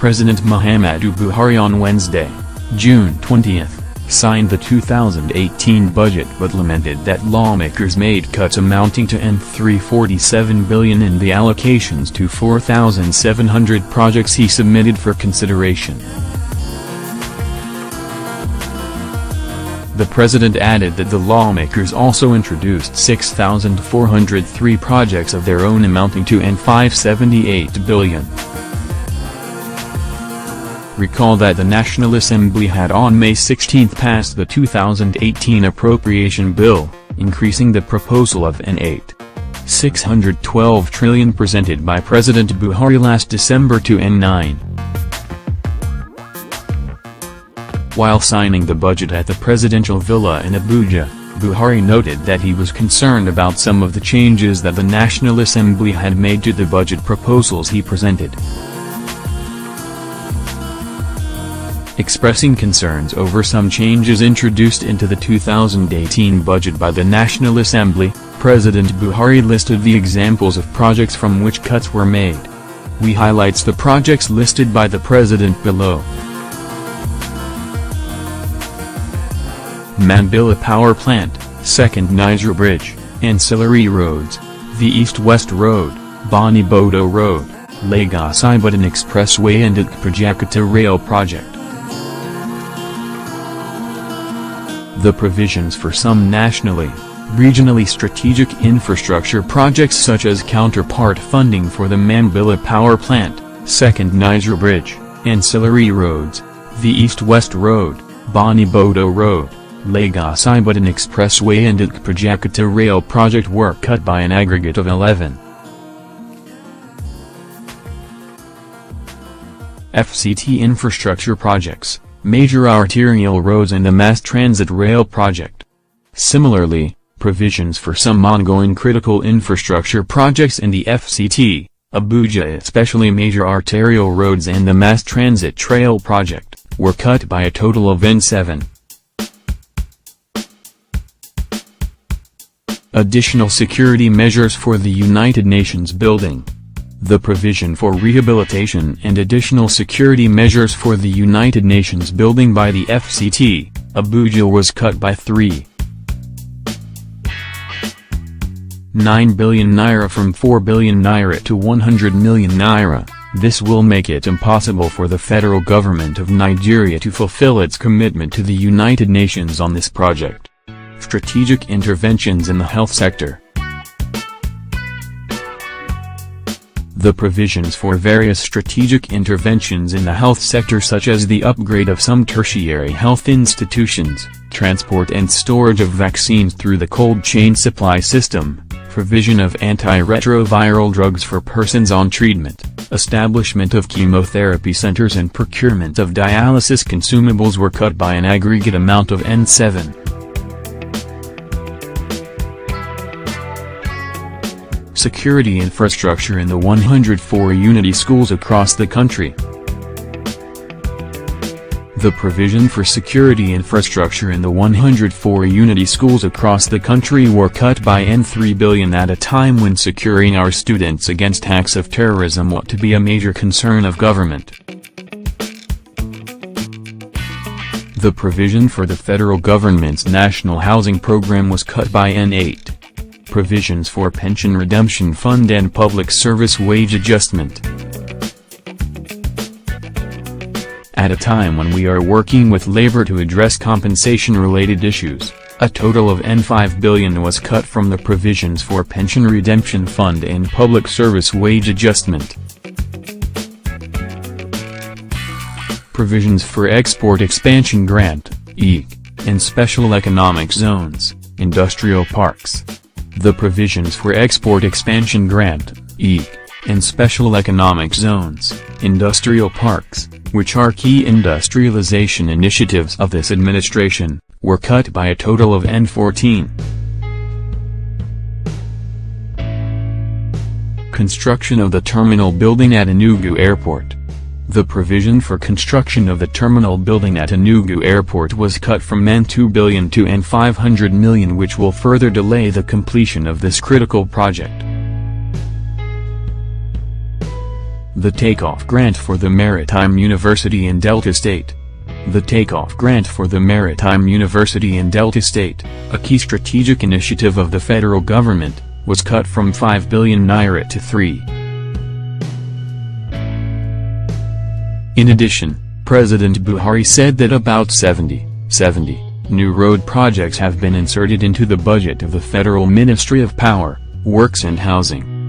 President Muhammadu Buhari on Wednesday, June 20, signed the 2018 budget but lamented that lawmakers made cuts amounting to $347 billion in the allocations to 4,700 projects he submitted for consideration. The president added that the lawmakers also introduced 6,403 projects of their own amounting to $578 billion. Recall that the National Assembly had on May 16 passed the 2018 appropriation bill, increasing the proposal of $612 trillion presented by President Buhari last December to $9. While signing the budget at the presidential villa in Abuja, Buhari noted that he was concerned about some of the changes that the National Assembly had made to the budget proposals he presented. Expressing concerns over some changes introduced into the 2018 budget by the National Assembly, President Buhari listed the examples of projects from which cuts were made. We highlights the projects listed by the president below. Mambilla Power Plant, Second Niger Bridge, Ancillary Roads, the East-West Road, Bani Bodo Road, Lagos-Ibadan Expressway and Ikpa-Jakarta Rail Project. The provisions for some nationally, regionally strategic infrastructure projects such as counterpart funding for the Mambilla Power Plant, Second Niger Bridge, Ancillary Roads, the East-West Road, Bani Bodo Road, Lagos-Ibadan Expressway and Ikpa-Jakarta Rail Project were cut by an aggregate of 11. FCT infrastructure projects, major arterial roads and the mass transit rail project. Similarly, provisions for some ongoing critical infrastructure projects in the FCT, Abuja especially major arterial roads and the mass transit trail project, were cut by a total of N7. Additional security measures for the United Nations building. The provision for rehabilitation and additional security measures for the United Nations building by the FCT, Abuja was cut by 3.9 billion naira from 4 billion naira to 100 million naira. This will make it impossible for the federal government of Nigeria to fulfill its commitment to the United Nations on this project. Strategic interventions in the health sector. The provisions for various strategic interventions in the health sector such as the upgrade of some tertiary health institutions, transport and storage of vaccines through the cold chain supply system, provision of antiretroviral drugs for persons on treatment, establishment of chemotherapy centers and procurement of dialysis consumables were cut by an aggregate amount of N7. Security infrastructure in the 104 unity schools across the country. The provision for security infrastructure in the 104 unity schools across the country were cut by N3 billion at a time when securing our students against acts of terrorism ought to be a major concern of government. The provision for the federal government's national housing program was cut by N8. Provisions for pension redemption fund and public service wage adjustment. At a time when we are working with labor to address compensation-related issues, a total of N5 billion was cut from the provisions for pension redemption fund and public service wage adjustment. Provisions for export expansion grant, EEG, and special economic zones, industrial parks. The provisions for export expansion grant, EEG, and special economic zones, industrial parks, which are key industrialization initiatives of this administration, were cut by a total of N14. Construction of the terminal building at Enugu Airport. The provision for construction of the terminal building at Enugu Airport was cut from N2 billion to N500 million, which will further delay the completion of this critical project. The takeoff grant for the Maritime University in Delta State. The takeoff grant for the Maritime University in Delta State, a key strategic initiative of the federal government, was cut from 5 billion naira to 3. In addition, President Buhari said that about 70 new road projects have been inserted into the budget of the Federal Ministry of Power, Works and Housing.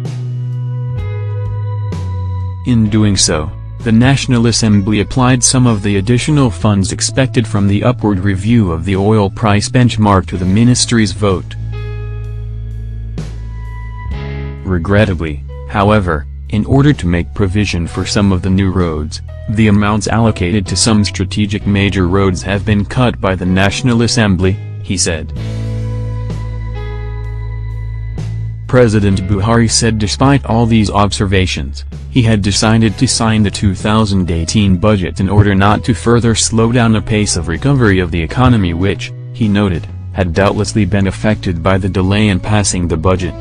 In doing so, the National Assembly applied some of the additional funds expected from the upward review of the oil price benchmark to the ministry's vote. Regrettably, however, in order to make provision for some of the new roads, the amounts allocated to some strategic major roads have been cut by the National Assembly, he said. President Buhari said despite all these observations, he had decided to sign the 2018 budget in order not to further slow down the pace of recovery of the economy which, he noted, had doubtlessly been affected by the delay in passing the budget.